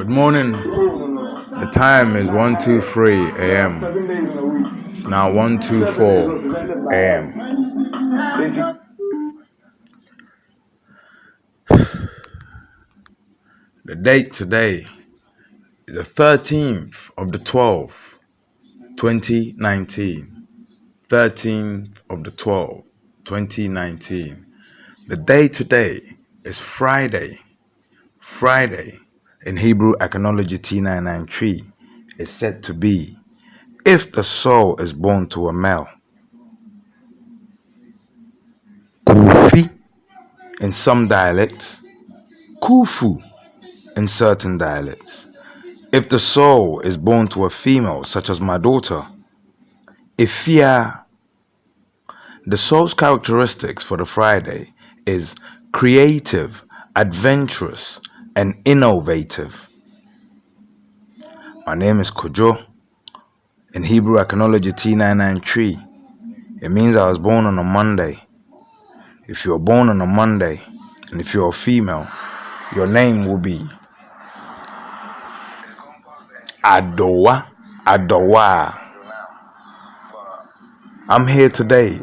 Good morning. The time is 1:23 a.m. It's now 1:24 a.m. The date today is the 13th of the 12th, 2019. 13th of the 12th, 2019. The day today is Friday. Friday in Hebrew Iconology T993 is said to be if the soul is born to a male. Kufi in some dialects, Kufu in certain dialects. If the soul is born to a female, such as my daughter, Ifia. The soul's characteristics for the Friday is creative, adventurous, and innovative. My name is Kojo. In Hebrew Iconology T993, it means I was born on a Monday. If you're born on a Monday, and if you're a female, your name will be Adowa. I'm here today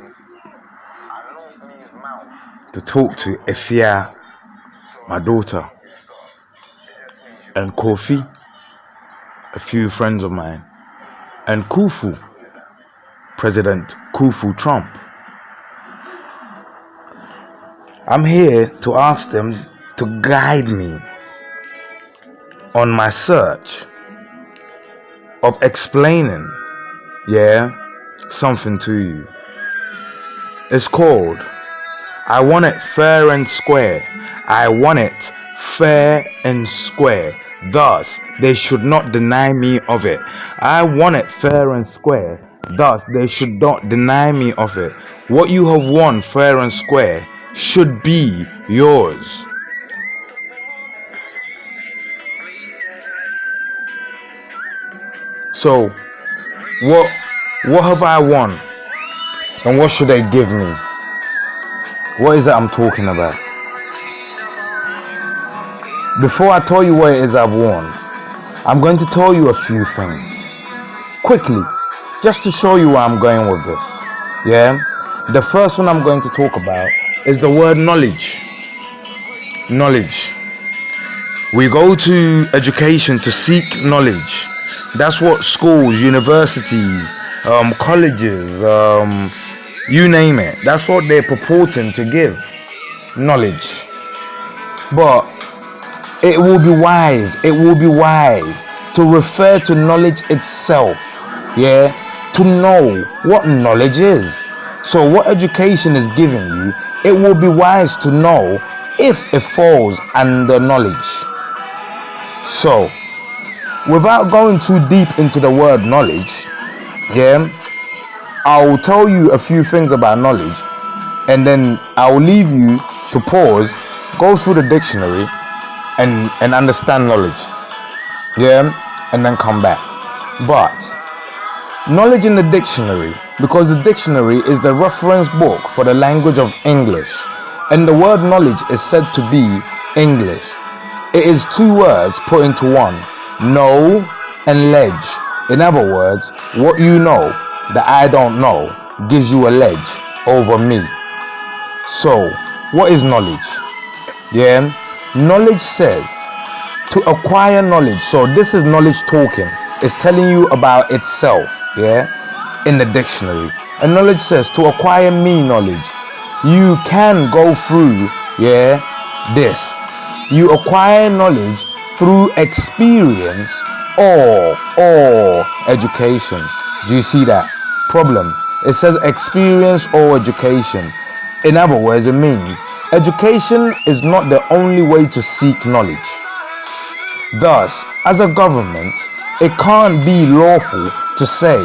to talk to Efia, my daughter, and Kofi, a few friends of mine, and Kufu, President Kufu Trump. I'm here to ask them to guide me on my search of explaining, something to you. It's called I Want It Fair and Square. I want it fair and square. Thus, they should not deny me of it. I want it fair and square. Thus, they should not deny me of it. What you have won fair and square should be yours. So, what have I won? And what should they give me? What is it I'm talking about? Before I tell you what it is I've won, I'm going to tell you a few things. Quickly, just to show you where I'm going with this. The first one I'm going to talk about is the word knowledge. Knowledge. We go to education to seek knowledge. That's what schools, universities, colleges, you name it. That's what they're purporting to give. Knowledge. But it will be wise to refer to knowledge itself. To know what knowledge is. So what education is giving you, it will be wise to know if it falls under knowledge. So, without going too deep into the word knowledge, I'll tell you a few things about knowledge, and then I'll leave you to pause, go through the dictionary, and understand knowledge. And then come back. But knowledge in the dictionary, because the dictionary is the reference book for the language of English, and the word knowledge is said to be English. It is two words put into one, know and ledge. In other words, what you know that I don't know gives you a ledge over me. So, what is knowledge? Knowledge says to acquire knowledge. So this is knowledge talking. It's telling you about itself, in the dictionary. And knowledge says to acquire me knowledge. You can go through, this. You acquire knowledge through experience or education. Do you see that problem? It says experience or education. In other words, it means education is not the only way to seek knowledge. Thus, as a government, it can't be lawful to say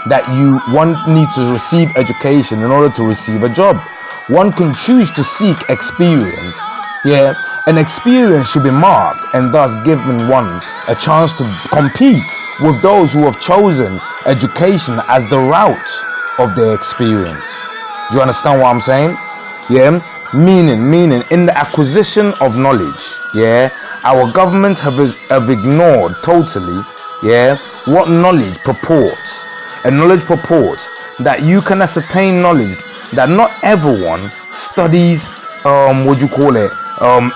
that one needs to receive education in order to receive a job. One can choose to seek experience, and experience should be marked and thus given one a chance to compete with those who have chosen education as the route of their experience. Do you understand what I'm saying? Meaning, in the acquisition of knowledge, yeah, our governments have ignored totally, yeah, what knowledge purports. And knowledge purports that you can ascertain knowledge that not everyone studies,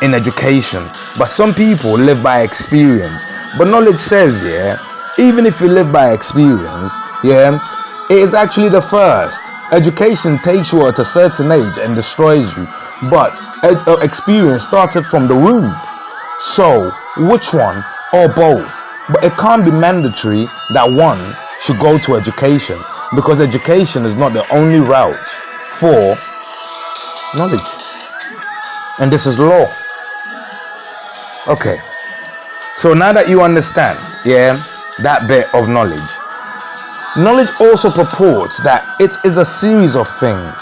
in education, but some people live by experience. But knowledge says, yeah, even if you live by experience, yeah, it is actually the first. Education takes you at a certain age and destroys you, but experience started from the womb. So, which one or both? But it can't be mandatory that one should go to education, because education is not the only route for knowledge. And this is law. Okay. So now that you understand, yeah, that bit of knowledge, knowledge also purports that it is a series of things.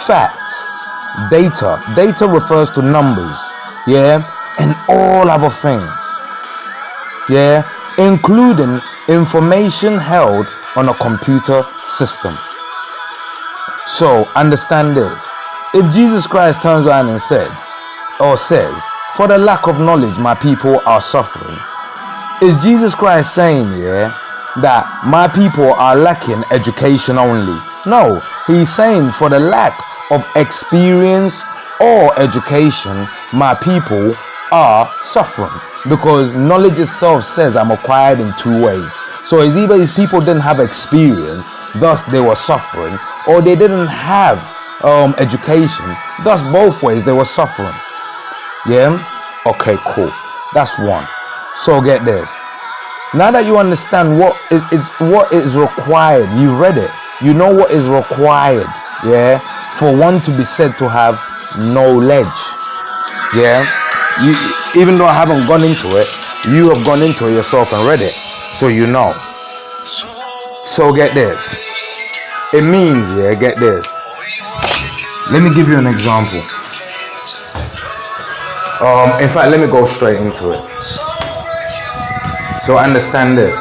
Facts, data. Data refers to numbers, yeah, and all other things, yeah, including information held on a computer system. So understand this. If Jesus Christ turns around and says, for the lack of knowledge my people are suffering, is Jesus Christ saying, yeah, that my people are lacking education only? No, he's saying for the lack of experience or education, my people are suffering, because knowledge itself says I'm acquired in two ways. So it's either these people didn't have experience, thus they were suffering, or they didn't have education, thus both ways they were suffering. Yeah? Okay, cool. That's one. So get this. Now that you understand what is required, you read it. You know what is required, yeah, for one to be said to have knowledge. Yeah? Even though I haven't gone into it, you have gone into it yourself and read it. So you know. So get this. It means, yeah, get this. Let me give you an example. In fact, let me go straight into it. So understand this.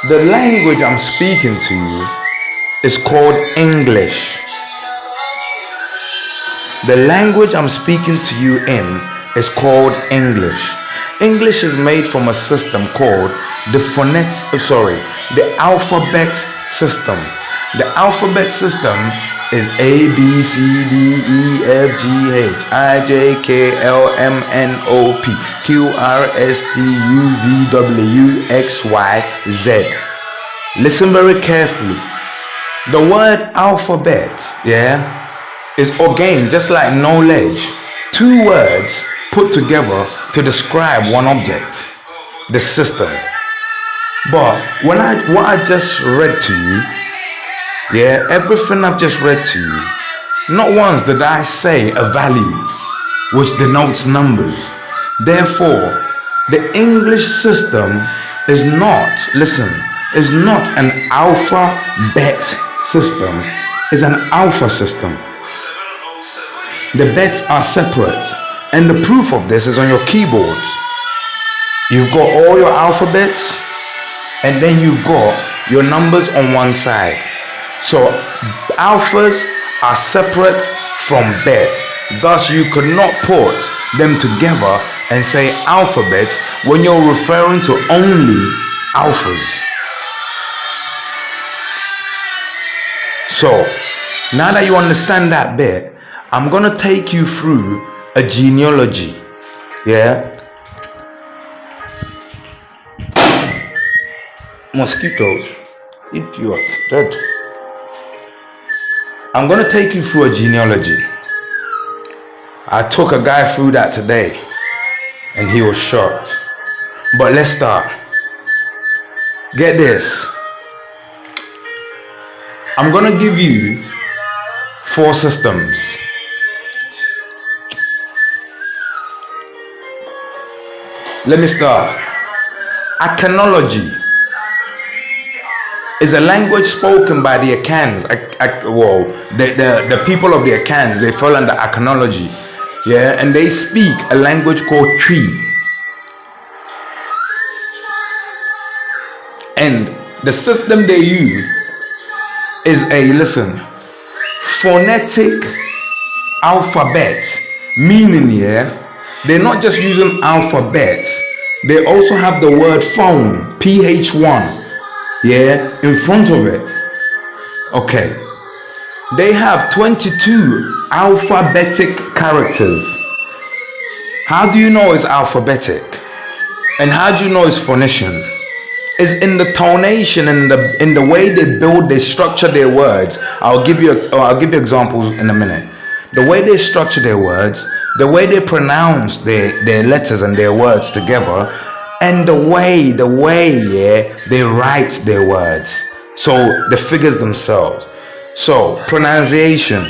The language I'm speaking to you is called English. The language I'm speaking to you in is called English. English is made from a system called the alphabet system. The alphabet system is A, B, C, D, E, F, G, H, I, J, K, L, M, N, O, P, Q, R, S, T, U, V, W, X, Y, Z. Listen very carefully. The word alphabet, yeah, is again just like knowledge. Two words put together to describe one object, the system. But what I just read to you, yeah, everything I've just read to you, not once did I say a value which denotes numbers. Therefore, the English system is not an alphabet system, it's an alpha system. The bets are separate, and the proof of this is on your keyboards. You've got all your alphabets, and then you've got your numbers on one side. So alphas are separate from bets. Thus you could not put them together and say alphabets when you're referring to only alphas. So now that you understand that bit, I'm gonna take you through a genealogy. Yeah. Mosquitoes. Idiot. Dead. I'm going to take you through a genealogy. I took a guy through that today and he was shocked. But let's start. Get this. I'm going to give you 4 systems. Let me start. Achanology is a language spoken by the Akans. The people of the Akans, they fall under Achanology, yeah, and they speak a language called Twi. And the system they use is a phonetic alphabet, meaning here, they're not just using alphabet, they also have the word phone, PH1, in front of it. Okay. They have 22 alphabetic characters. How do you know it's alphabetic? And how do you know it's phonician? It's in the tonation and in the way they structure their words. I'll give you examples in a minute. The way they structure their words, the way they pronounce their letters and their words together, and the way they write their words. So the figures themselves. So pronunciation.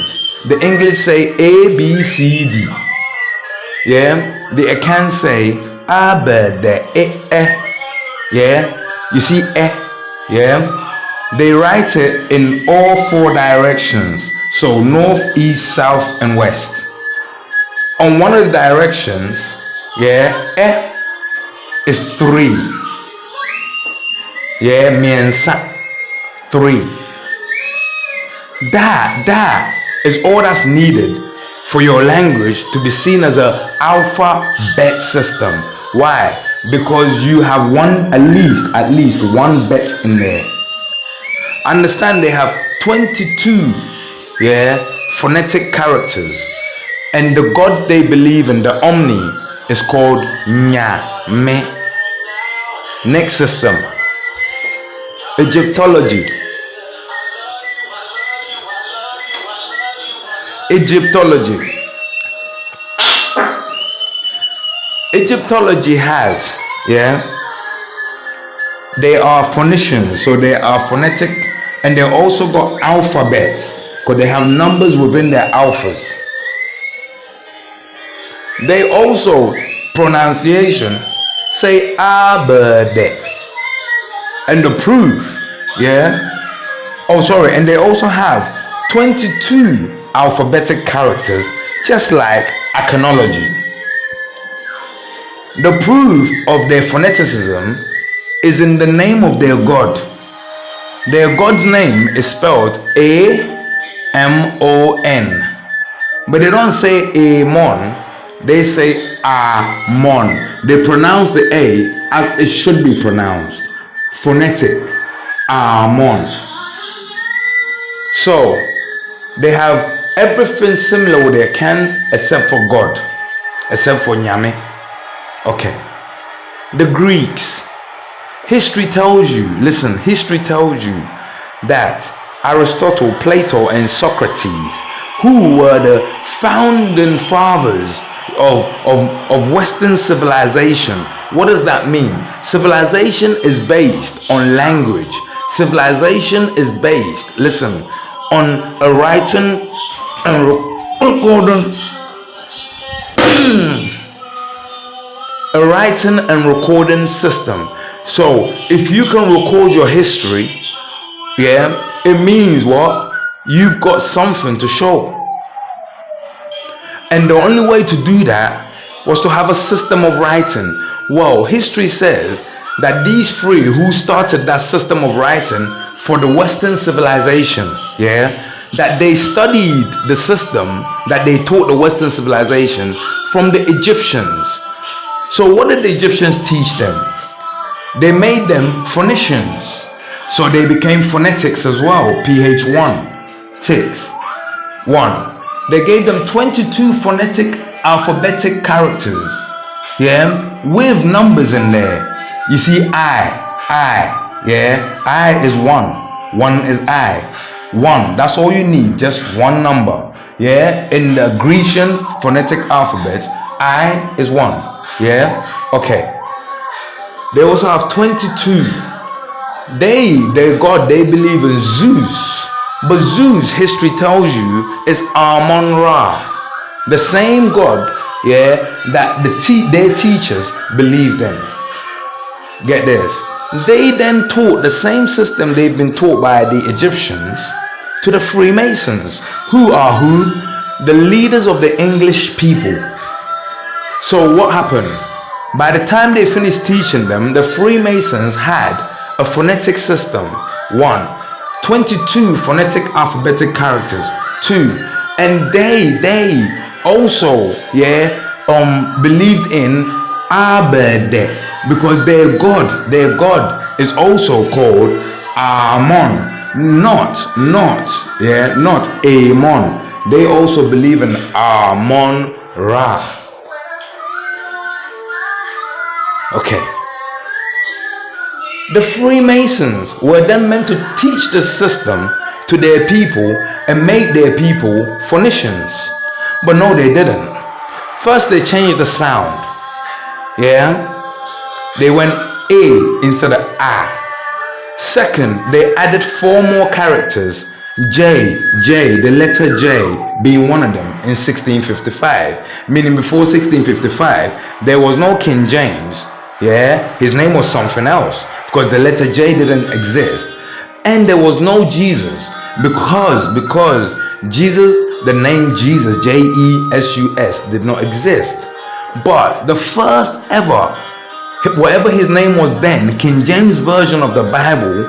The English say A, B, C, D. The Akan say A, B, D, E. You see They write it in all four directions. So north, east, south, and west. On one of the directions, is 3. Miensa, 3. That is all that's needed for your language to be seen as an alphabet system. Why? Because you have at least one bet in there. Understand they have 22 phonetic characters, and the God they believe in, the Omni, is called Nya-Me. Next system, Egyptology. Egyptology has, they are phonicians, so they are phonetic, and they also got alphabets, because they have numbers within their alphas. They also, pronunciation, say abede. And the proof, and they also have 22 alphabetic characters, just like Akanology. The proof of their phoneticism is in the name of their God. Their God's name is spelled A-M-O-N. But they don't say Amon, they say Amon. They pronounce the A as it should be pronounced. Phonetic, Amon. So, they have everything similar with their cans except for God, except for Nyame. Okay. The Greeks. History tells you that Aristotle, Plato, and Socrates, who were the founding fathers of Western civilization. What does that mean? Civilization is based on language. Civilization is based, on a writing and recording system. So if you can record your history, it means what? You've got something to show. And the only way to do that was to have a system of writing. Well, history says that these three who started that system of writing for the Western civilization, that they studied the system that they taught the Western civilization from the Egyptians. So what did the Egyptians teach them? They made them Phoenicians. So they became phonetics as well, PH1, ticks, 1. They gave them 22 phonetic alphabetic characters, with numbers in there. You see I is 1. 1 is I. 1, that's all you need, just one number. In the Grecian phonetic alphabet, I is 1. Okay. They also have 22. Their God, they believe in Zeus. But Zeus, history tells you, is Amon-Ra. The same God, that their teachers believed in. Get this. They then taught the same system they've been taught by the Egyptians to the Freemasons, who are the leaders of the English people. So what happened? By the time they finished teaching them, the Freemasons had a phonetic system. 1, 22 phonetic alphabetic characters. 2, And they also, believed in Abed, because their God is also called Amon, not Amon. They also believe in Amon Ra. Okay. The Freemasons were then meant to teach the system to their people and make their people Phoenicians. But no, they didn't. First, they changed the sound. They went A instead of A. Second, they added 4 more characters, J, the letter J being one of them, in 1655. Meaning before 1655, there was no King James. His name was something else, because the letter J didn't exist. And there was no Jesus, because Jesus, the name Jesus, Jesus, did not exist. But the first ever, whatever his name was then, King James version of the Bible,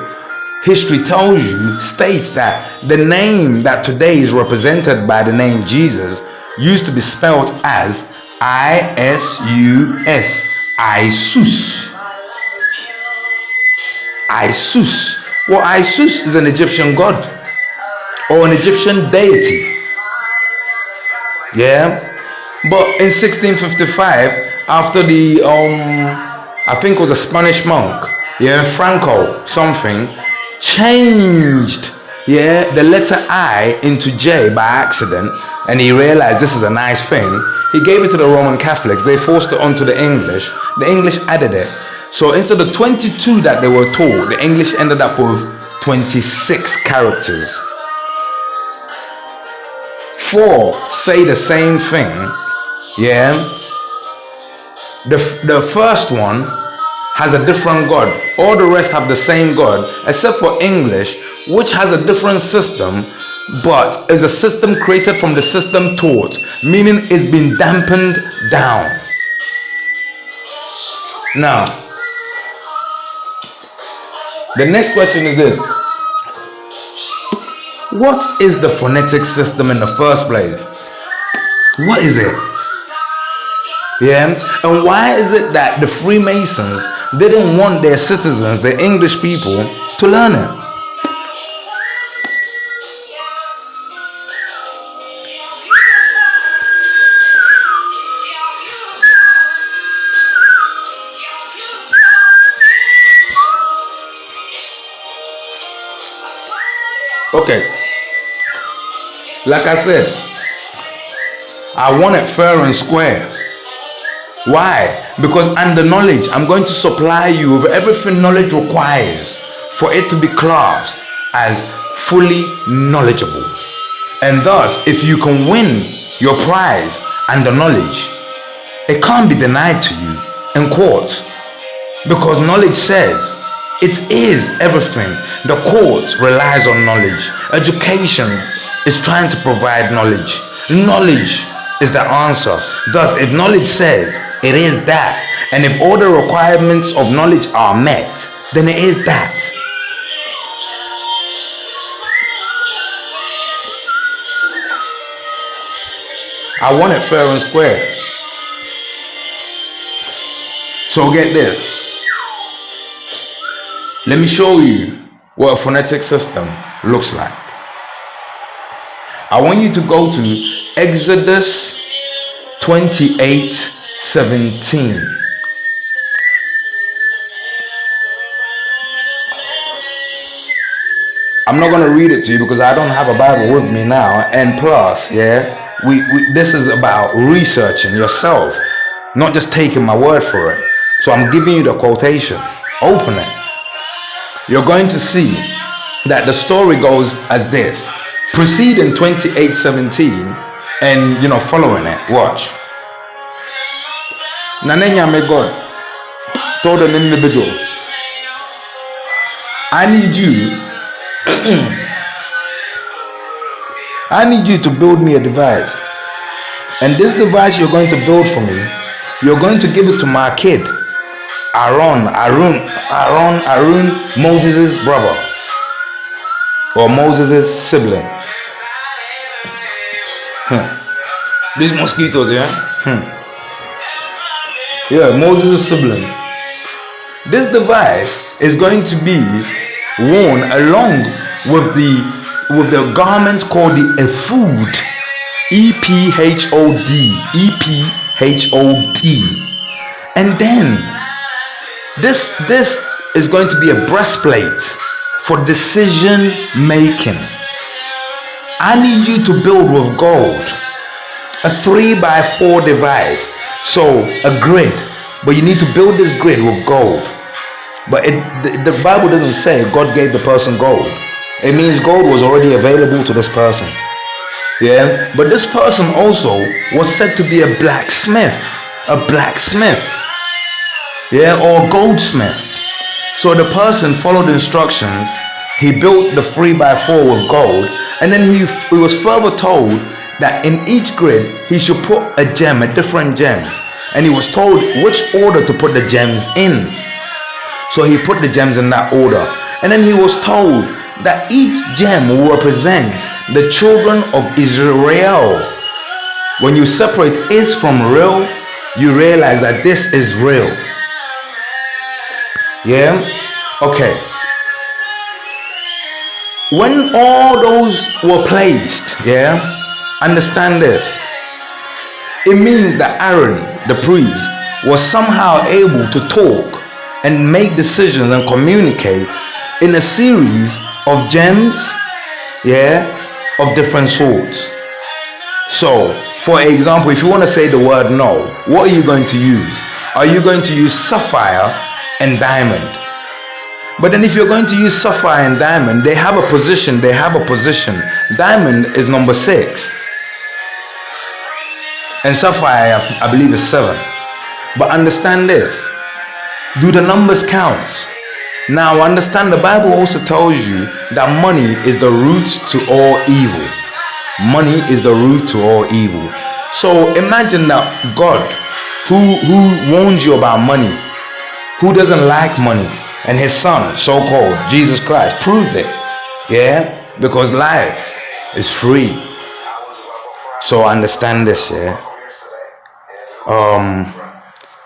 history tells you, states that the name that today is represented by the name Jesus used to be spelled as I-S-U-S, Isus. Isus. Well, Isus is an Egyptian god or an Egyptian deity. But in 1655, after the I think it was a Spanish monk, Franco something, changed the letter I into J by accident, and he realized this is a nice thing. He gave it to the Roman Catholics. They forced it onto the English. The English added it. So instead of 22 that they were told, the English ended up with 26 characters. 4 say the same thing. The first one has a different God. All the rest have the same God, except for English, which has a different system, but is a system created from the system taught, meaning it's been dampened down. Now, the next question is this: what is the phonetic system in the first place? What is it? And why is it that the Freemasons didn't want their citizens, the English people, to learn it? Okay, like I said, I want it fair and square. Why? Because under knowledge, I'm going to supply you with everything knowledge requires for it to be classed as fully knowledgeable. And thus, if you can win your prize under knowledge, it can't be denied to you in court, because knowledge says it is everything. The court relies on knowledge. Education is trying to provide knowledge. Knowledge is the answer. Thus, if knowledge says it is that, and if all the requirements of knowledge are met, then it is that. I want it fair and square. So get this. Let me show you what a phonetic system looks like. I want you to go to Exodus 28:17. I'm not going to read it to you because I don't have a Bible with me now. And plus, this is about researching yourself, not just taking my word for it. So I'm giving you the quotation. Open it. You're going to see that the story goes as this. Proceed in 28:17 and following it. Watch. Nanenya may God told an individual, I need you to build me a device. And this device you're going to build for me, you're going to give it to my kid, Aaron, Moses' brother, or Moses' sibling. These mosquitoes, yeah? Yeah, Moses' sibling. This device is going to be worn along with the garment called the ephod. E-P-H-O-D. E-P-H-O-D. And then this is going to be a breastplate for decision making. I need you to build with gold a 3x4 device, so a grid, but you need to build this grid with gold. But the Bible doesn't say God gave the person gold. It means gold was already available to this person. Yeah, but this person also was said to be a blacksmith, yeah, or a goldsmith. So the person followed the instructions. He built the 3x4 with gold, and then he was further told that in each grid he should put a gem, a different gem, and he was told which order to put the gems in. So he put the gems in that order, and then he was told that each gem will represent the children of Israel. When you separate is from real, you realize that this is real. Yeah? Okay. When all those were placed, yeah, understand this. It means that Aaron, the priest, was somehow able to talk and make decisions and communicate in a series of gems, yeah, of different sorts. So, for example, if you want to say the word no, what are you going to use? Are you going to use sapphire and diamond? But then if you're going to use sapphire and diamond, they have a position. Diamond is number 6. And sapphire, I believe, is 7. But understand this. Do the numbers count? Now understand, the Bible also tells you that money is the root to all evil. Money is the root to all evil. So imagine that God, who warns you about money, who doesn't like money, and his son, so-called Jesus Christ, proved it. Yeah? Because life is free. So understand this, yeah?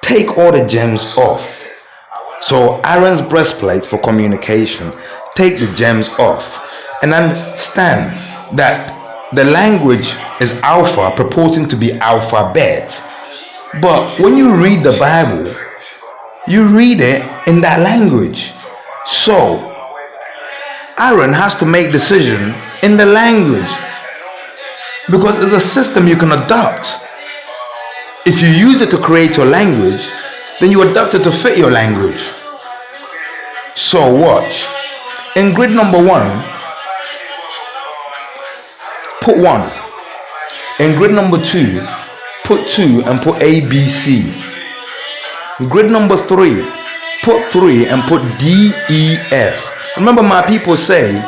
Take all the gems off. So Aaron's breastplate for communication, take the gems off, and understand that the language is alpha, purporting to be alphabet. But when you read the Bible, you read it in that language. So Aaron has to make decision in the language, because it's a system you can adopt. If you use it to create your language, then you adapt it to fit your language. So watch. In grid number 1, put 1. In grid number 2, put 2 and put A, B, C. Grid number 3, put 3 and put D, E, F. Remember, my people say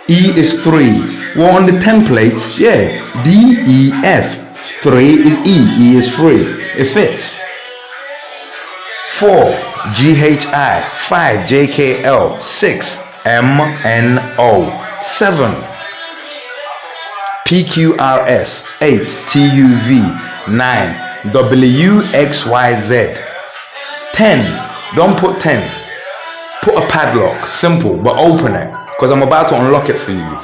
E is 3. Well, on the template, yeah, D, E, F. 3 is E. E is 3. It fits. 4, GHI. 5, JKL. 6, MNO. 7, PQRS. 8, TUV. 9, WXYZ. 10, don't put 10. Put a padlock. Simple, but open it, because I'm about to unlock it for you.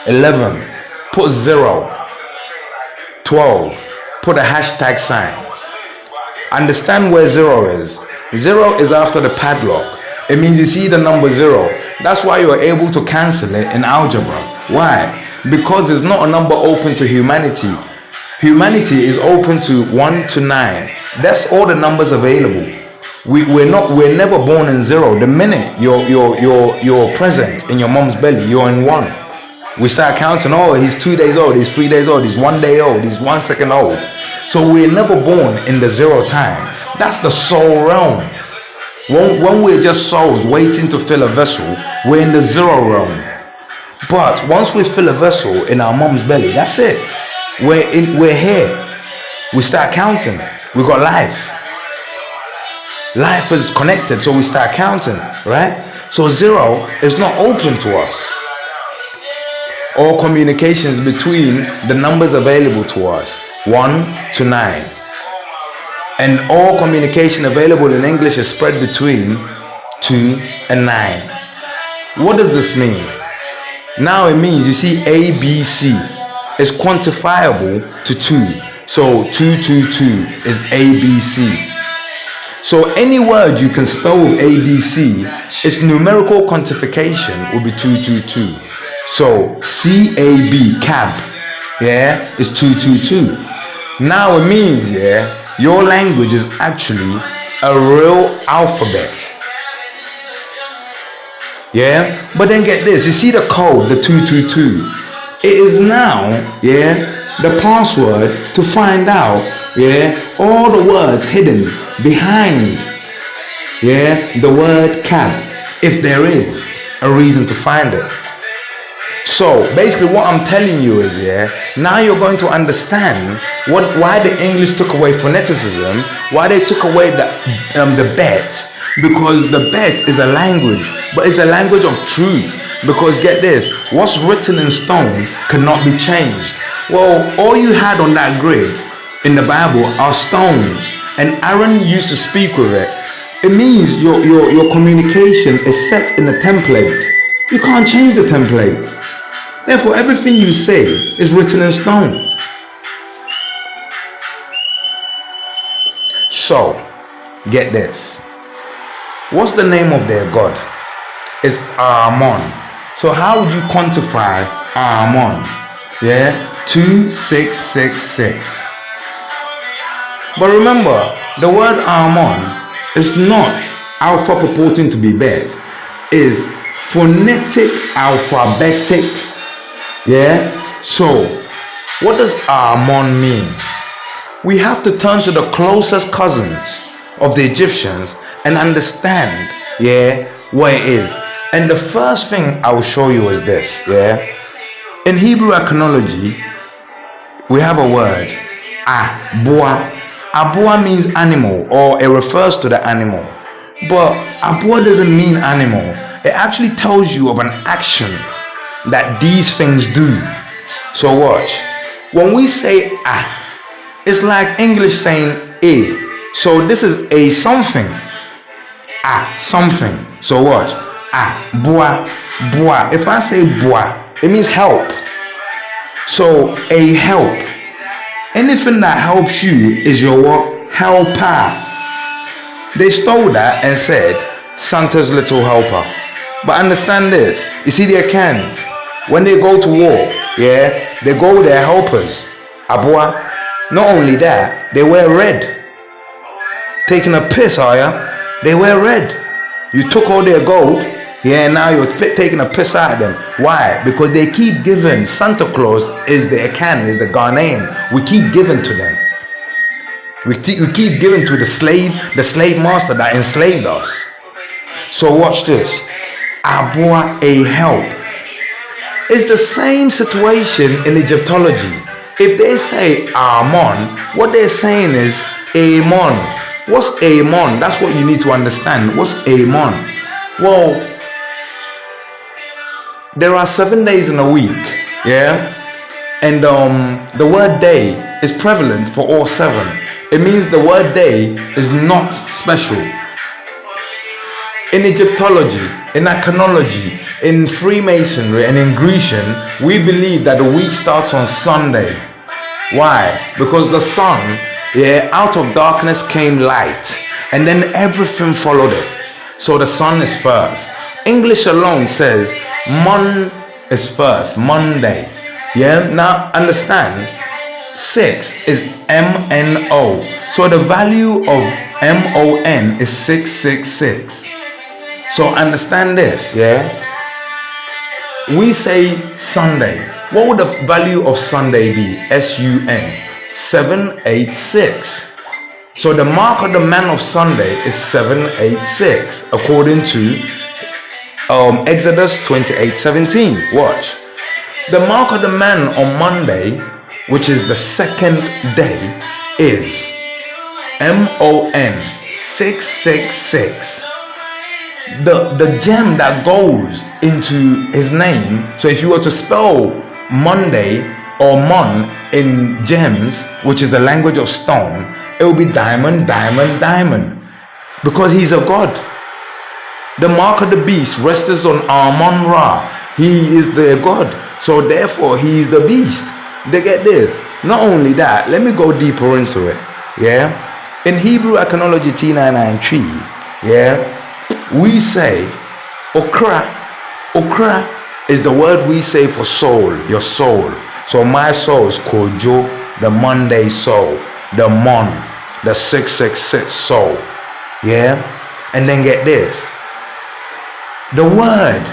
11, put 0. 12, put a hashtag sign. Understand where 0 is. 0 is after the padlock. It means you see the number 0. That's why you're able to cancel it in algebra. Why? Because it's not a number open to humanity. Humanity is open to 1 to 9. That's all the numbers available. We're never born in 0. The minute you're present in your mom's belly, you're in 1. We start counting, oh, he's 2 days old, he's 3 days old, he's 1 day old, he's 1 second old. So we're never born in the 0 time. That's the soul realm. When we're just souls waiting to fill a vessel, we're in the 0 realm. But once we fill a vessel in our mom's belly, that's it. We're here. We start counting. We got life. Life is connected, so we start counting, right? So 0 is not open to us. All communications between the numbers available to us, 1 to 9. And all communication available in English is spread between 2 and 9. What does this mean? Now it means, you see, ABC is quantifiable to 2. So 222 is ABC. So any word you can spell with ABC, its numerical quantification will be 222. So CAB, cab, yeah, is 222. Now it means, yeah, your language is actually a real alphabet. Yeah, but then get this, you see the code, the 222. It is now, yeah, the password to find out, yeah, all the words hidden behind, yeah, the word cab, if there is a reason to find it. So basically what I'm telling you is, yeah, now you're going to understand why the English took away phoneticism, why they took away the bet, because the bet is a language, but it's a language of truth. Because get this, what's written in stone cannot be changed. Well, all you had on that grid in the Bible are stones, and Aaron used to speak with it. It means your communication is set in a template. You can't change the template. Therefore, everything you say is written in stone. So, get this. What's the name of their God? It's Amon. So how would you quantify Amon? Yeah, 2666. But remember, the word Amon is not alpha purporting to be bet. Is phonetic, alphabetic. Yeah. So, what does Amon mean? We have to turn to the closest cousins of the Egyptians and understand, yeah, what it is. And the first thing I will show you is this, yeah. In Hebrew iconology, we have a word, Abua. Abua means animal, or it refers to the animal. But Abua doesn't mean animal. It actually tells you of an action that these things do. So watch. When we say it's like English saying a. So this is a something. Something. So watch. Boa, boa. If I say boa, it means help. So a help. Anything that helps you is your what? Helper. They stole that and said Santa's little helper. But understand this. You see their cans. When they go to war, yeah, they go with their helpers. Abua. Not only that, they wear red. Taking a piss, are ya? They wear red. You took all their gold. Yeah, now you're taking a piss out of them. Why? Because they keep giving. Santa Claus is the Akan, is the Ghanaian. We keep giving to them. We keep giving to the slave master that enslaved us. So watch this. Abua, a help. It's the same situation in Egyptology. If they say Amon, what they're saying is Amon. What's Amon? That's what you need to understand. What's Amon? Well, there are 7 days in a week, yeah, and the word day is prevalent for all 7. It means the word day is not special. In Egyptology, in iconology, in Freemasonry, and in Grecian, we believe that the week starts on Sunday. Why? Because the sun, yeah, out of darkness came light, and then everything followed it. So the sun is first. English alone says Mon is first, Monday. Yeah, now understand, 6 is MNO. So the value of MON is 666. So understand this, yeah. We say Sunday. What would the value of Sunday be? SUN, 786. So the mark of the man of Sunday is 786, according to Exodus 28:17. Watch. The mark of the man on Monday, which is the second day, is MON 666. The gem that goes into his name. So if you were to spell Monday or Mon in gems, which is the language of stone, it will be diamond, diamond, diamond, because he's a god. The mark of the beast rests on Amon Ra. He is the god, so therefore he is the beast. They get this. Not only that, let me go deeper into it. Yeah, in Hebrew Iconology T993, yeah, we say okra. Okra is the word we say for soul, your soul. So my soul is Kojo, the Monday soul, the Mon, the 666 soul. Yeah, and then get this. The word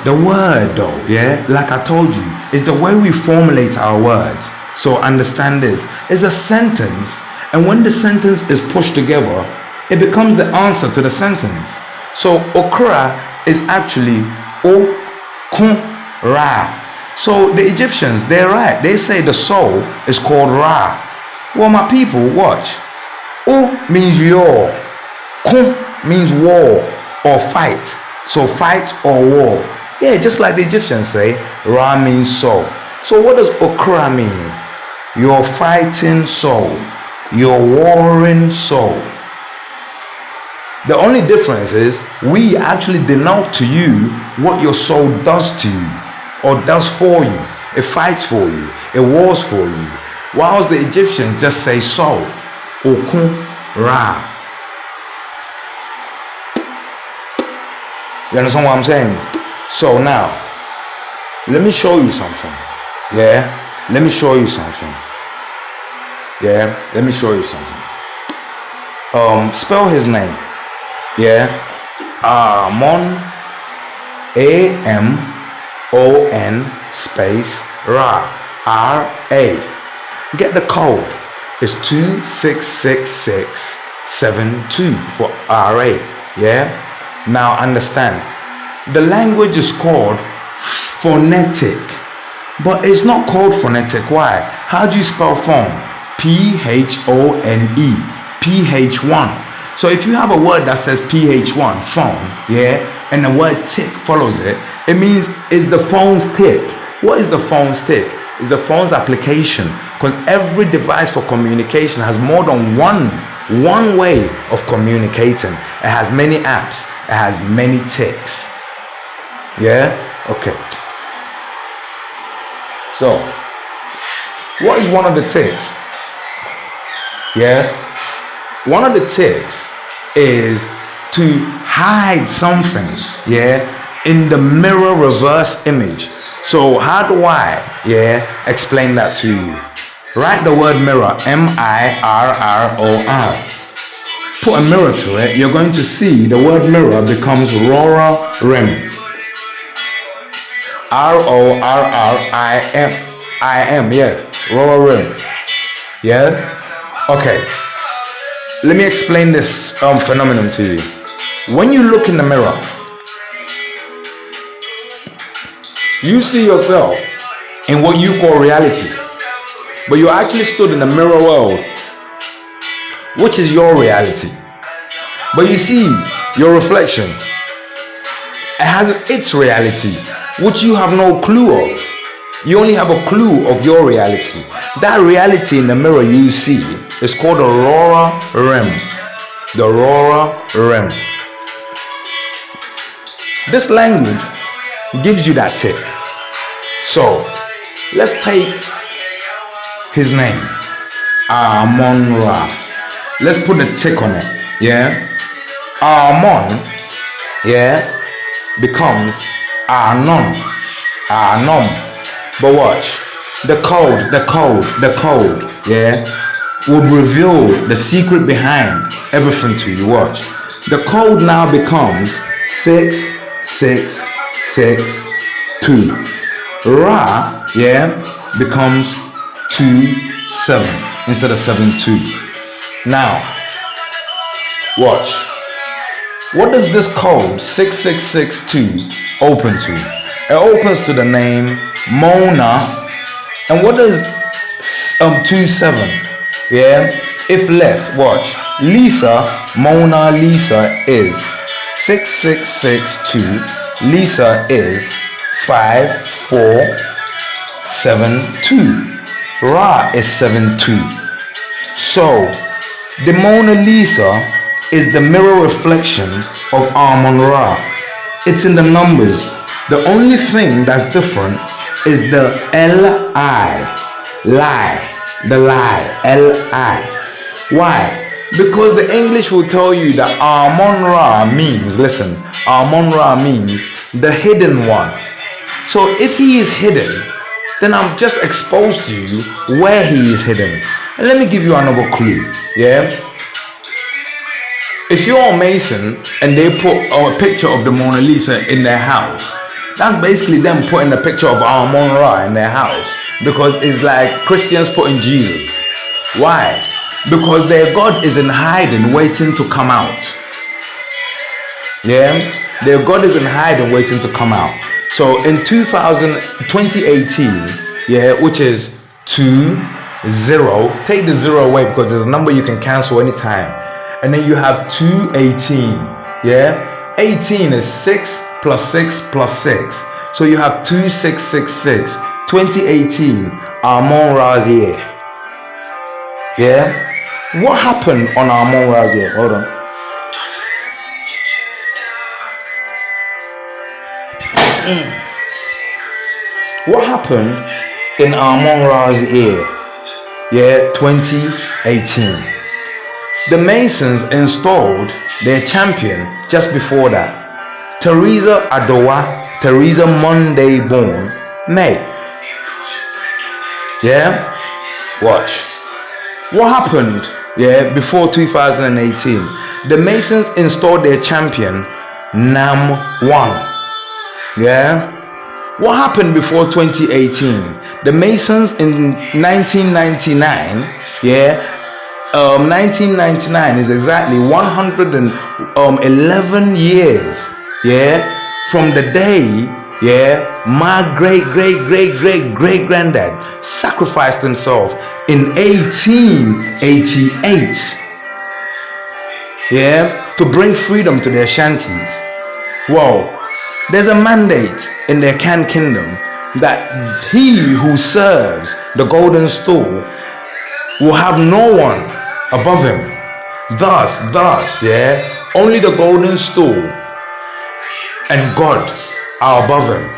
though, yeah, like I told you, is the way we formulate our words. So understand this. It's a sentence, and when the sentence is pushed together, it becomes the answer to the sentence. So okra is actually Ra. So the Egyptians, they're right. They say the soul is called Ra. Well, my people, watch. O means your. Kun means war or fight. So fight or war. Yeah, just like the Egyptians say, Ra means soul. So what does Okra mean? Your fighting soul. Your warring soul. The only difference is we actually denote to you what your soul does to you or does for you. It fights for you. It wars for you. Whilst the Egyptians just say soul. Okun Ra. You understand what I'm saying? So now, let me show you something. Yeah? Let me show you something. Yeah? Let me show you something. Spell his name. Yeah? Amon. A-M-O-N space Ra. R-A. Get the code. It's 266672 for R-A. Yeah? Now understand, the language is called phonetic, but it's not called phonetic. Why? How do you spell phone? P-H-O-N-E, P-H-1. So if you have a word that says P-H-1, phone, yeah, and the word tick follows it, it means it's the phone's tick. What is the phone's tick? It's the phone's application, because every device for communication has more than one way of communicating. It has many apps. It has many ticks. Yeah? Okay. So, what is one of the ticks? Yeah? One of the ticks is to hide something, yeah, in the mirror reverse image. So how do I, yeah, explain that to you? Write the word mirror, M-I-R-R-O-R. Put a mirror to it. You're going to see the word mirror becomes Rora Rim. R-O-R-R-I-M. Yeah, Rora Rim. Yeah? Okay. Let me explain this phenomenon to you. When you look in the mirror, you see yourself in what you call reality. But you actually stood in the mirror world, which is your reality. But you see your reflection. It has its reality, which you have no clue of. You only have a clue of your reality. That reality in the mirror you see is called the Rora Rim. The Rora Rim. This language gives you that tip. So, let's take his name, Amon Ra. Let's put a tick on it. Yeah? Amon, yeah, becomes Anon. Anon. But watch. The code, yeah, will reveal the secret behind everything to you. Watch. The code now becomes 6662. Ra, yeah, becomes 27 instead of 72. Now, watch. What does this code 6662 open to? It opens to the name Mona. And what does 27? Yeah, if left, watch. Lisa, Mona Lisa is 6662. Lisa is 54 7-2. Ra is 7-2. So the Mona Lisa is the mirror reflection of Amun-Ra. It's in the numbers. The only thing that's different is the L-I. The lie. L-I. Why? Because the English will tell you that Amun-Ra means, listen, Amun-Ra means the hidden one. So if he is hidden, then I'm just exposed to you where he is hidden. And let me give you another clue. Yeah? If you're a Mason and they put a picture of the Mona Lisa in their house, that's basically them putting a picture of Amun-Ra in their house, because it's like Christians putting Jesus. Why? Because their God is in hiding, waiting to come out. Yeah? Their God is in hiding, waiting to come out. So in 2018, yeah, which is 20, take the 0 away because it's a number you can cancel anytime. And then you have 218, yeah? 18 is 6 plus 6 plus 6. So you have 2666. 2018, Amun-Ra's year. Yeah? What happened on Amun-Ra's year? Hold on. What happened in Amun-Ra's year? Yeah, 2018. The Masons installed their champion just before that. Teresa Adowa, Teresa Monday born, May. Yeah? Watch. What happened, yeah, before 2018? The Masons installed their champion, Nam 1. Yeah? What happened before 2018? The Masons in 1999, yeah, 1999 is exactly 111 years, yeah, from the day, yeah, my great granddad sacrificed himself in 1888, yeah, to bring freedom to their shanties. Whoa. There's a mandate in the Akan kingdom that he who serves the golden stool will have no one above him. Thus, yeah, only the golden stool and God are above him.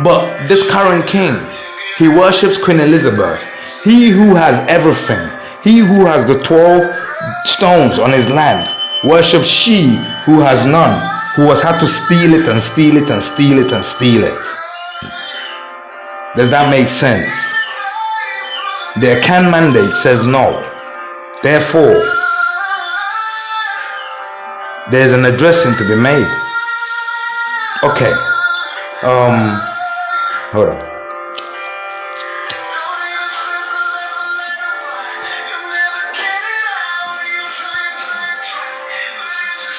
But this current king, he worships Queen Elizabeth. He who has everything, he who has the 12 stones on his land, worships she who has none, who has had to steal it and steal it and steal it and steal it. Does that make sense? The Akan mandate says no. Therefore, there's an addressing to be made. Okay. Hold on.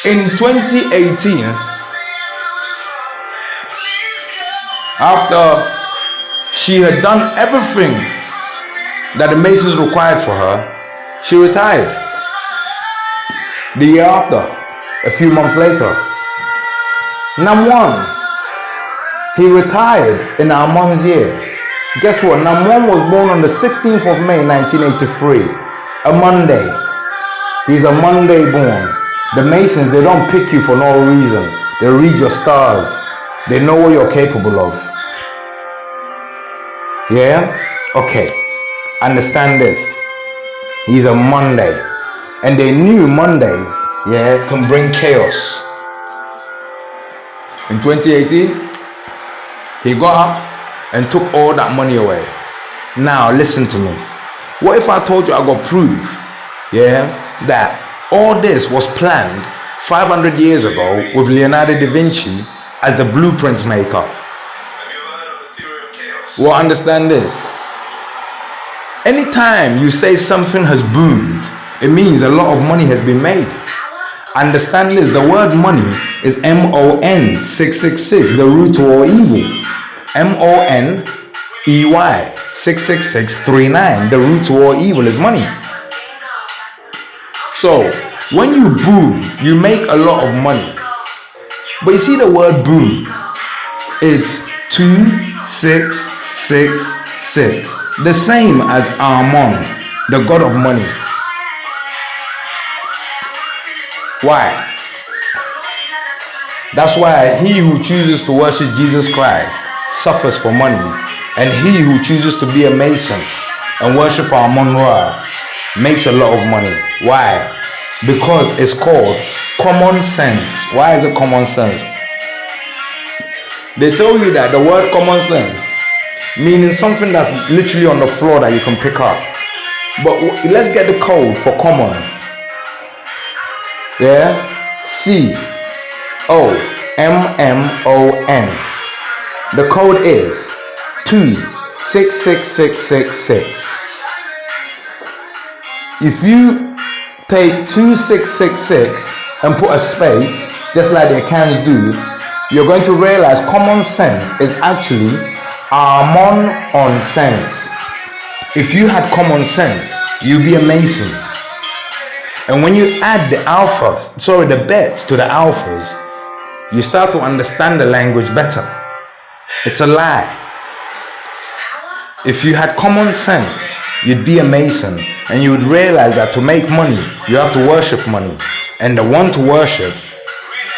In 2018, after she had done everything that the Masons required for her, she retired. The year after, a few months later, Nam1, he retired in Amun's year. Guess what? Nam1 was born on the 16th of May 1983, a Monday. He's a Monday born. The Masons, they don't pick you for no reason. They read your stars. They know what you're capable of. Yeah? Okay. Understand this. He's a Monday. And they knew Mondays, yeah, can bring chaos. In 2018, he got up and took all that money away. Now, listen to me. What if I told you I got proof, yeah, that all this was planned 500 years ago with Leonardo da Vinci as the blueprints maker? Well, understand this. Anytime you say something has boomed, it means a lot of money has been made. Understand this. The word money is MON 666, the root to all evil. MONEY 66639, the root to all evil is money. So when you boom, you make a lot of money. But you see the word boom, it's 2, 6, 666. The same as Ammon, the god of money. Why? That's why he who chooses to worship Jesus Christ suffers for money, and he who chooses to be a Mason and worship Ammon-Ra makes a lot of money. Why? Because it's called common sense. Why is it common sense? They tell you that the word common sense meaning something that's literally on the floor that you can pick up. But let's get the code for common. Yeah, COMMON. The code is 266666. If you take 2666 and put a space, just like the cans do, you're going to realize common sense is actually Ammon on sense. If you had common sense, you'd be a Mason. And when you add the bets to the alphas, you start to understand the language better. It's a lie. If you had common sense, you'd be a Mason, and you would realize that to make money, you have to worship money. And the one to worship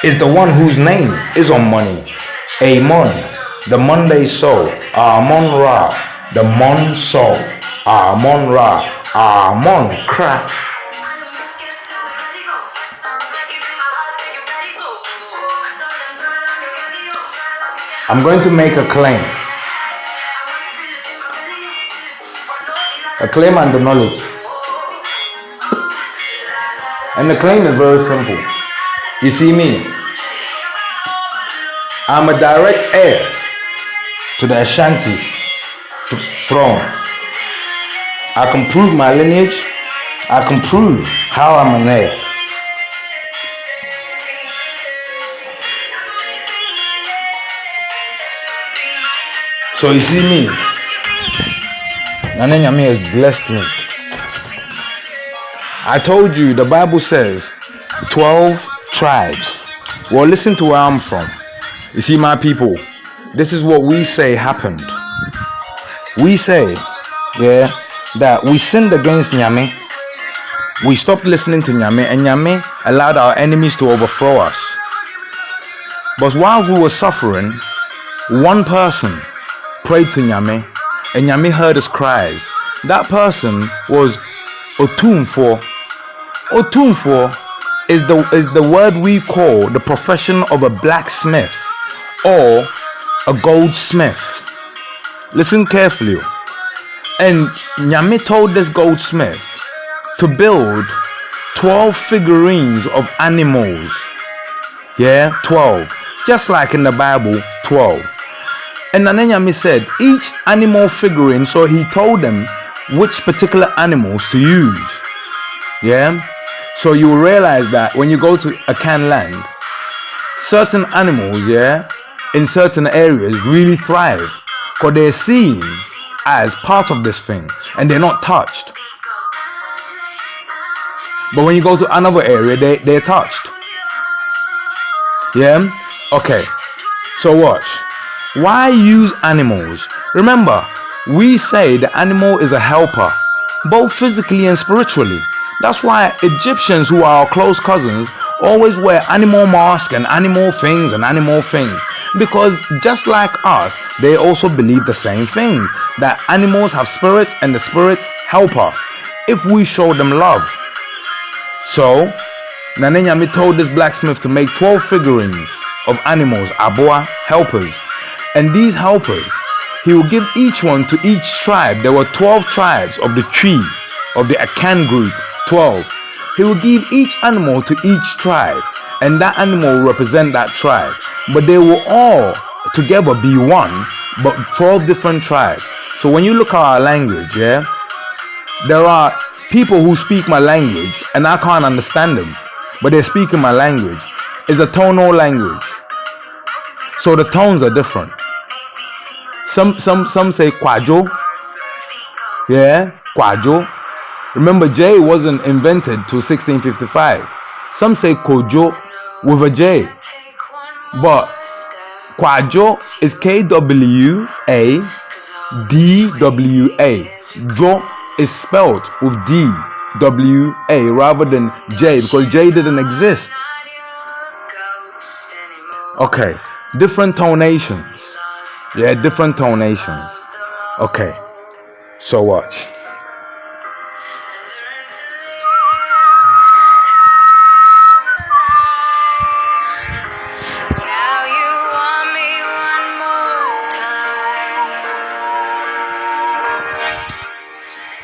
is the one whose name is on money. Ammon, the Monday soul. Ammon-Ra, the Mon soul. Ammon-Ra, Ammon crap. I'm going to make a claim. A claim and the knowledge. And the claim is very simple. You see me? I'm a direct heir to the Ashanti throne. I can prove my lineage. I can prove how I'm an heir. So you see me? Nana Nyame has blessed me. I told you the Bible says 12 tribes. Well, listen to where I'm from. You see, my people, this is what we say happened. We say, that we sinned against Nyame. We stopped listening to Nyame, and Nyame allowed our enemies to overthrow us. But while we were suffering, one person prayed to Nyame, and Nyame heard his cries. That person was Otumfuo. Otumfuo is the word we call the profession of a blacksmith or a goldsmith. Listen carefully. And Nyame told this goldsmith to build 12 figurines of animals. 12. Just like in the Bible, 12. And Nana Nyame said each animal figurine, so he told them which particular animals to use. So you will realize that when you go to Akan land, certain animals, in certain areas really thrive because they're seen as part of this thing and they're not touched. But when you go to another area, they're touched. Okay. So watch. Why use animals? Remember, we say the animal is a helper, both physically and spiritually. That's why Egyptians, who are our close cousins, always wear animal masks and animal things. Because just like us, they also believe the same thing, that animals have spirits and the spirits help us if we show them love. So, Nana Nyame told this blacksmith to make 12 figurines of animals, aboa, helpers. And these helpers, he will give each one to each tribe. There were 12 tribes of the tree, of the Akan group, 12. He will give each animal to each tribe, and that animal will represent that tribe. But they will all together be one, but 12 different tribes. So when you look at our language, there are people who speak my language, and I can't understand them, but they're speaking my language. It's a tonal language. So the tones are different. Some say Kwajo. Kwajo. Remember, J wasn't invented till 1655. Some say Kojo with a J. But Kwajo is Kwardwa. Jo is spelled with DWA rather than J, because J didn't exist. Okay, different tonations. Yeah, different tonations. Okay, so watch.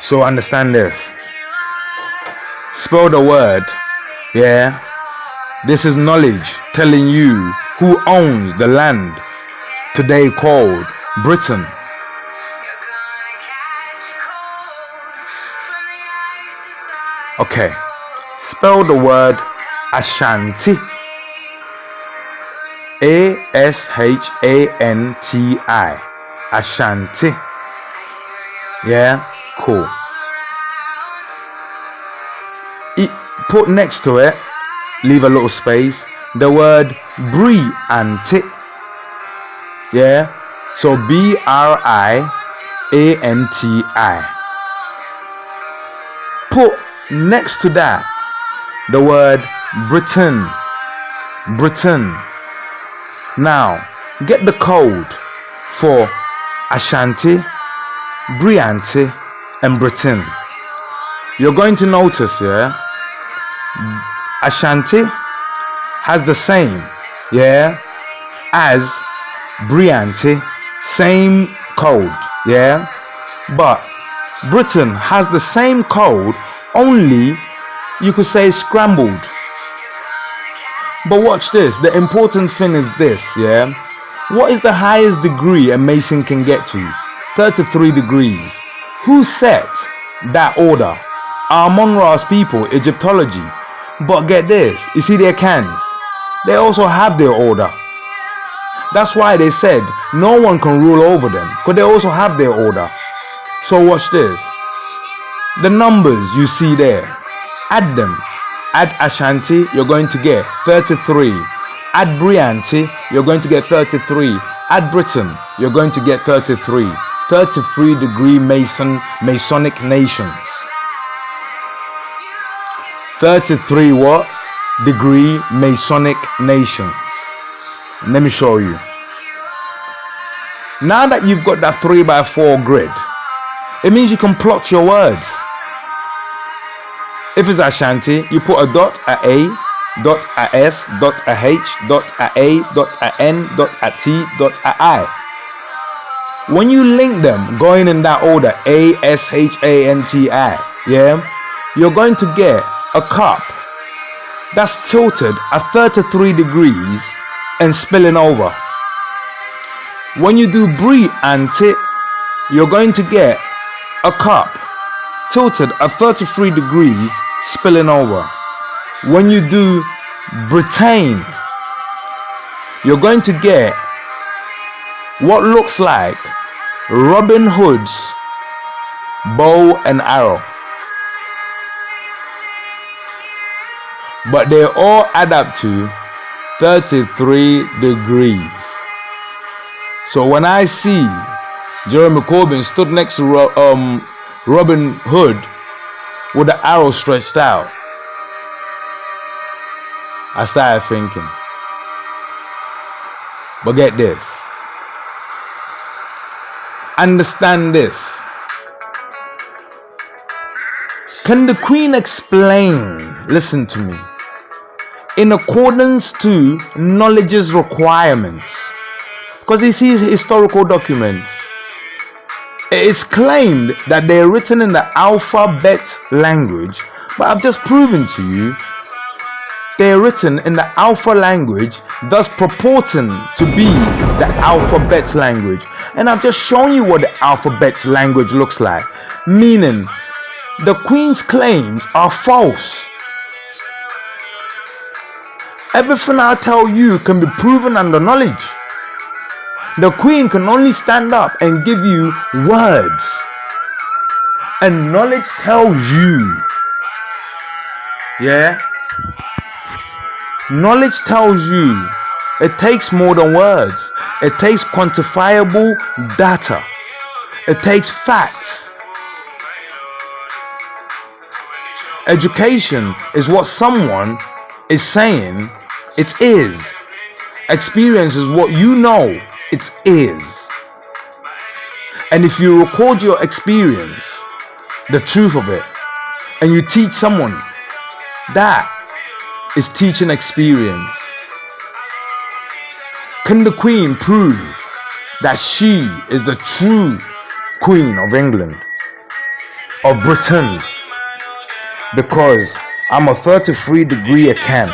So understand this. Spell the word. Yeah. This is knowledge telling you who owns the land today called Britain. Okay. Spell the word Ashanti. Ashanti. Ashanti. Yeah. Cool. Put next to it, leave a little space, the word Brianti. Yeah. So Brianti. Put next to that the word Britain. Britain. Now get the code for Ashanti, Brianti, and Britain. You're going to notice, yeah, Ashanti has the same, yeah, as Brianti, same code, yeah, but Britain has the same code, only you could say scrambled. But watch this, the important thing is this, yeah, what is the highest degree a Mason can get to? 33 degrees. Who set that order? Amon-Ra's people, Egyptology. But get this, you see their cans? They also have their order. That's why they said no one can rule over them, because they also have their order. So watch this. The numbers you see there, add them. Add Ashanti, you're going to get 33. Add Brianti, you're going to get 33. Add Britain, you're going to get 33. 33 degree Masonic nations. 33 what? Degree Masonic nations. Let me show you. Now that you've got that 3x4 grid, it means you can plot your words. If it's Ashanti, you put a dot, a dot, a s, dot, a h, dot, a dot, a n, dot, a t, dot, a I. When you link them, going in that order, Ashanti, yeah, you're going to get a cup that's tilted at 33 degrees and spilling over. When you do Brianti, you're going to get a cup tilted at 33 degrees spilling over. When you do Britain, you're going to get what looks like Robin Hood's bow and arrow, but they all add up to 33 degrees. So when I see Jeremy Corbyn stood next to Robin Hood with the arrow stretched out, I started thinking, but get this, understand this. Can the Queen explain, listen to me, in accordance to knowledge's requirements? Because you see historical documents, it's claimed that they're written in the alphabet language, but I've just proven to you they're written in the alpha language, thus purporting to be the alphabet language. And I've just shown you what the alphabet language looks like, meaning the Queen's claims are false. Everything I tell you can be proven under knowledge. The Queen can only stand up and give you words, and knowledge tells you, yeah, knowledge tells you it takes more than words. It takes quantifiable data. It takes facts. Education is what someone is saying it is. Experience is what you know it is. And if you record your experience, the truth of it, and you teach someone, that is teaching experience. Can the Queen prove that she is the true Queen of England, of Britain? Because I'm a 33-degree Akan,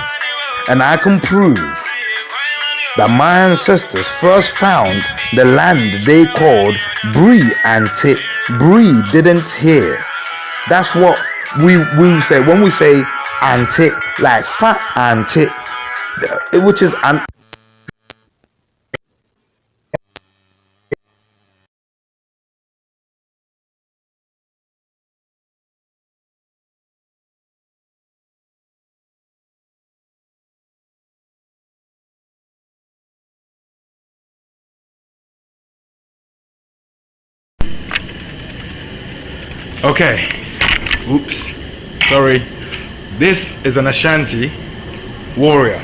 and I can prove that my ancestors first found the land they called Brie Antic. Brie didn't hear. That's what we say when we say Antic, like fat Antic, which is an. Okay, oops, sorry. This is an Ashanti warrior,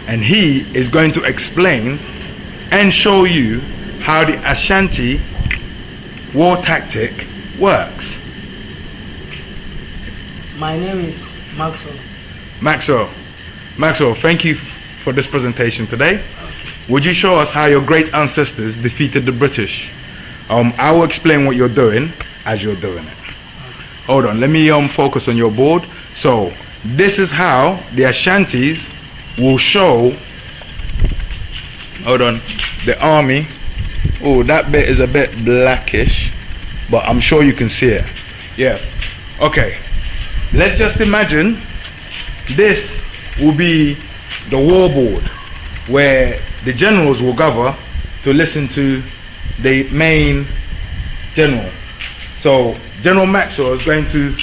and he is going to explain and show you how the Ashanti war tactic works. My name is Maxwell. Maxwell, thank you for this presentation today. Would you show us how your great ancestors defeated the British? I will explain what you're doing as you're doing it. Hold on, let me focus on your board. So this is how the Ashantis will show, hold on, the army. Oh, that bit is a bit blackish, but I'm sure you can see it. Yeah, okay. Let's just imagine this will be the war board where the generals will gather to listen to the main general. So General Maxwell is going to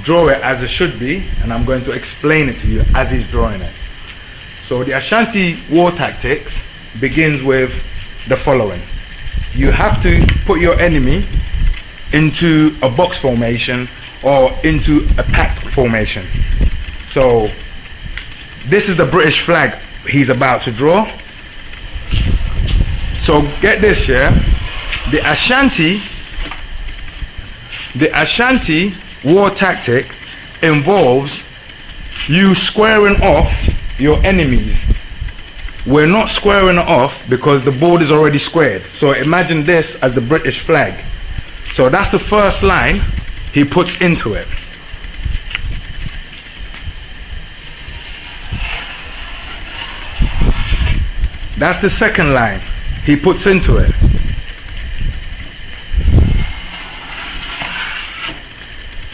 draw it as it should be, and I'm going to explain it to you as he's drawing it. So the Ashanti war tactics begins with the following. You have to put your enemy into a box formation or into a packed formation. So this is the British flag he's about to draw. So get this, yeah? The Ashanti war tactic involves you squaring off your enemies. We're not squaring it off because the board is already squared. So imagine this as the British flag. So that's the first line he puts into it. That's the second line he puts into it.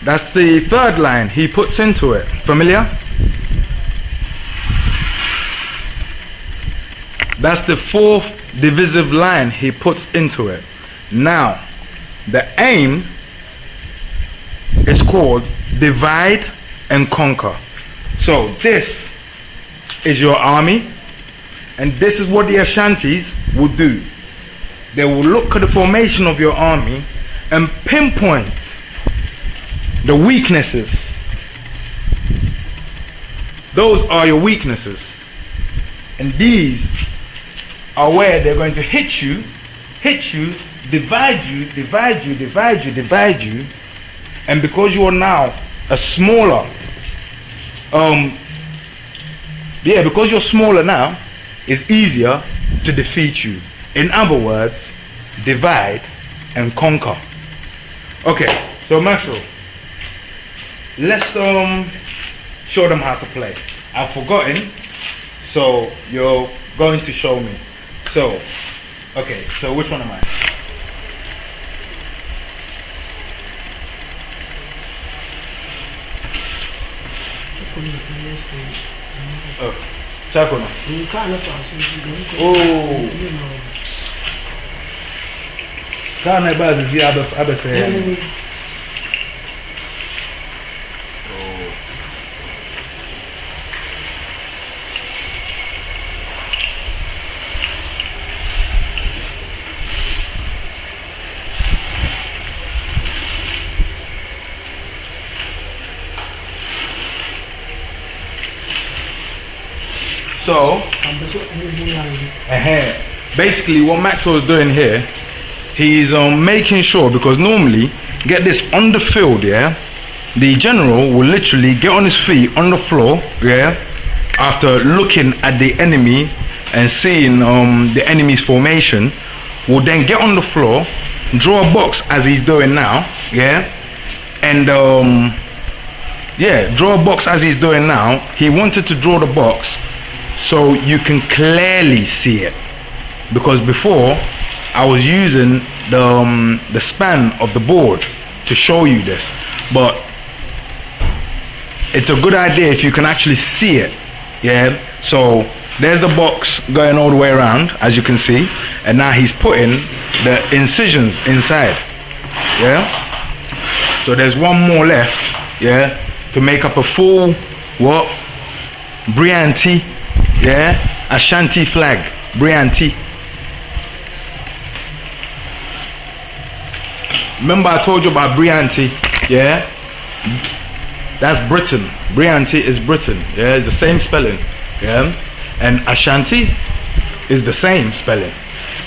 That's the third line he puts into it. Familiar? That's the fourth divisive line he puts into it. Now, the aim is called divide and conquer. So this is your army, and this is what the Ashantis will do. They will look at the formation of your army and pinpoint the weaknesses. Those are your weaknesses. And these are where they're going to hit you, divide you. And because you are now a smaller, because you're smaller now, it's easier to defeat you. In other words, divide and conquer. Okay, so Maxwell, let's show them how to play. I've forgotten, so you're going to show me. So, okay, so which one am I? Oh, Chaco. Oh. Kana bazi abe say. So, basically what Maxwell is doing here, he's making sure, because normally, get this, on the field, yeah, the general will literally get on his feet on the floor, yeah, after looking at the enemy and seeing the enemy's formation, will then get on the floor, draw a box as he's doing now, yeah, and yeah, draw a box as he's doing now. He wanted to draw the box so you can clearly see it, because before I was using the span of the board to show you this, but it's a good idea if you can actually see it. Yeah, so there's the box going all the way around, as you can see, and now he's putting the incisions inside. Yeah, so there's one more left, yeah, to make up a full what? Brianti, yeah, Ashanti flag, Brianti. Remember I told you about Brianti, yeah? That's Britain. Brianti is Britain, yeah, it's the same spelling, yeah? And Ashanti is the same spelling,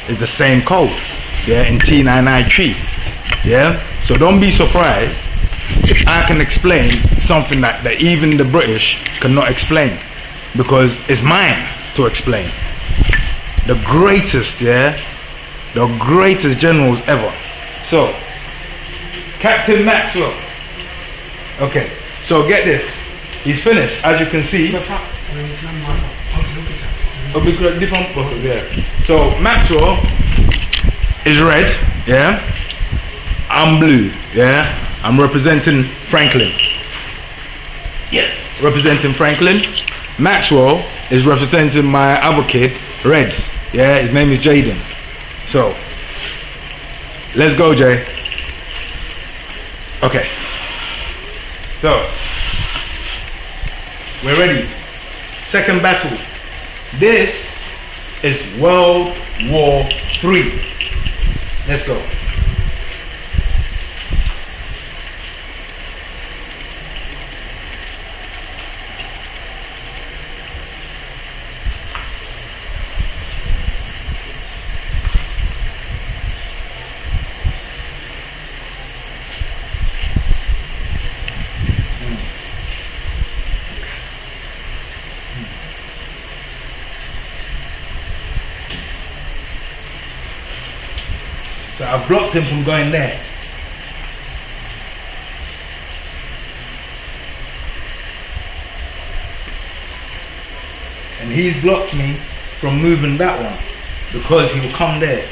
it's the same code, yeah, in T993, yeah? So don't be surprised if I can explain something that even the British cannot explain, because it's mine to explain. The greatest, yeah, the greatest generals ever. So, Captain Maxwell. Okay, so get this. He's finished, as you can see. Different, yeah. So Maxwell is red, yeah. I'm blue, yeah. I'm representing Franklin. Yes. Representing Franklin. Maxwell is representing my other kid, Reds. Yeah, his name is Jaden. So, let's go, Jay. Okay. So, we're ready. Second battle. This is World War III. Let's go. So I've blocked him from going there. And he's blocked me from moving that one because he will come there.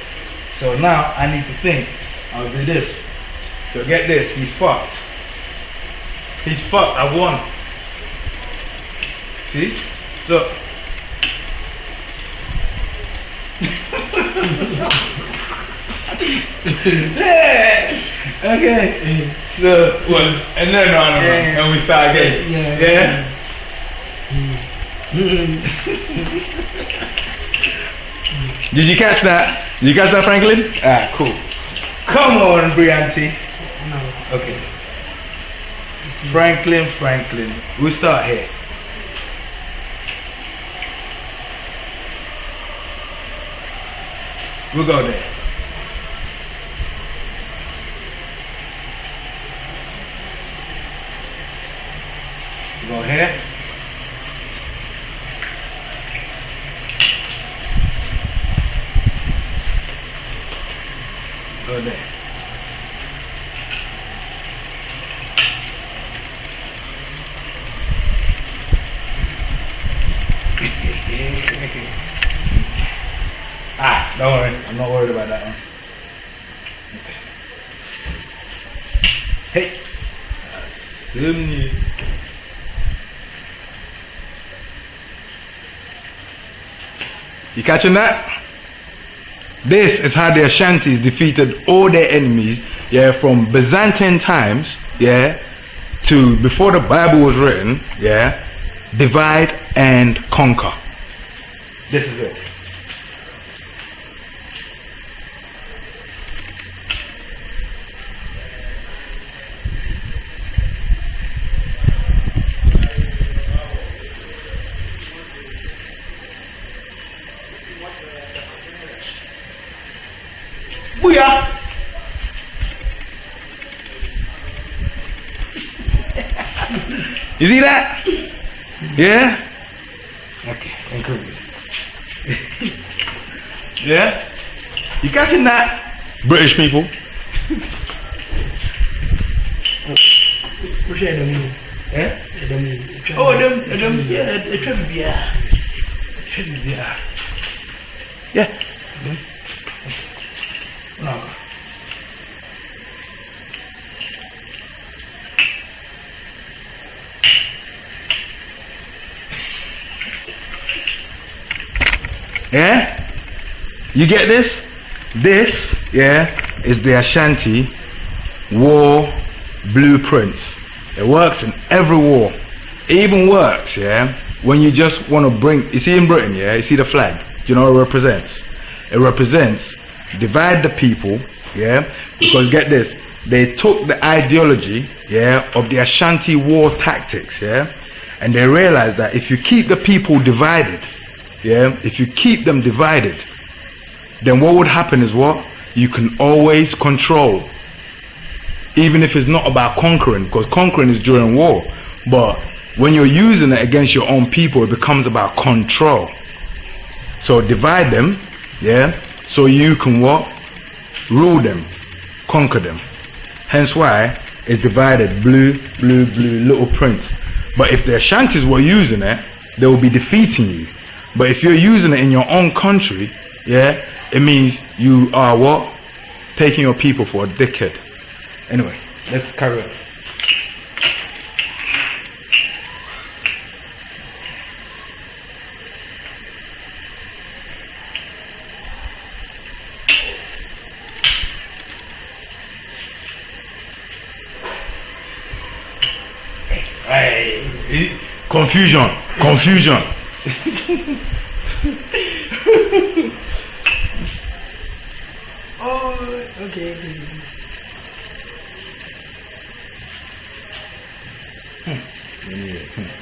So now I need to think. I'll do this. So get this, he's fucked. He's fucked, I won. See? So okay. So what? And then and we start again. Yeah. Did you catch that? Did you catch that, Franklin? Ah, cool. Come on, Brianti. No. Okay. Franklin. We'll start here. We'll go there. Go here. Go there. Don't worry, I'm not worried about that one. Okay. Hey. You catching that? This is how the Ashantis defeated all their enemies, yeah, from Byzantine times, yeah, to before the Bible was written, yeah, divide and conquer. This is it. Booyah! You see that? Yeah? Okay, encourage. Yeah? You catching that? British people? What's your name? Yeah? Them. Oh, them, yeah, it should be, yeah. It should be, yeah. Yeah. No. Yeah? You get this? This, yeah, is the Ashanti war blueprints. It works in every war. It even works, yeah, when you just want to bring, you see in Britain, yeah, you see the flag. Do you know what it represents? It represents divide the people, yeah, because get this, they took the ideology, yeah, of the Ashanti war tactics, yeah, and they realized that if you keep the people divided, yeah, if you keep them divided, then what would happen is what? You can always control. Even if it's not about conquering, because conquering is during war. But when you're using it against your own people, it becomes about control. So divide them, yeah, so you can what? Rule them, conquer them. Hence why it's divided, blue, blue, blue, little prints. But if the Ashantis were using it, they will be defeating you. But if you're using it in your own country, yeah, it means you are what? Taking your people for a dickhead. Anyway, let's carry on. Hey, confusion, confusion. Oh, okay. Yeah.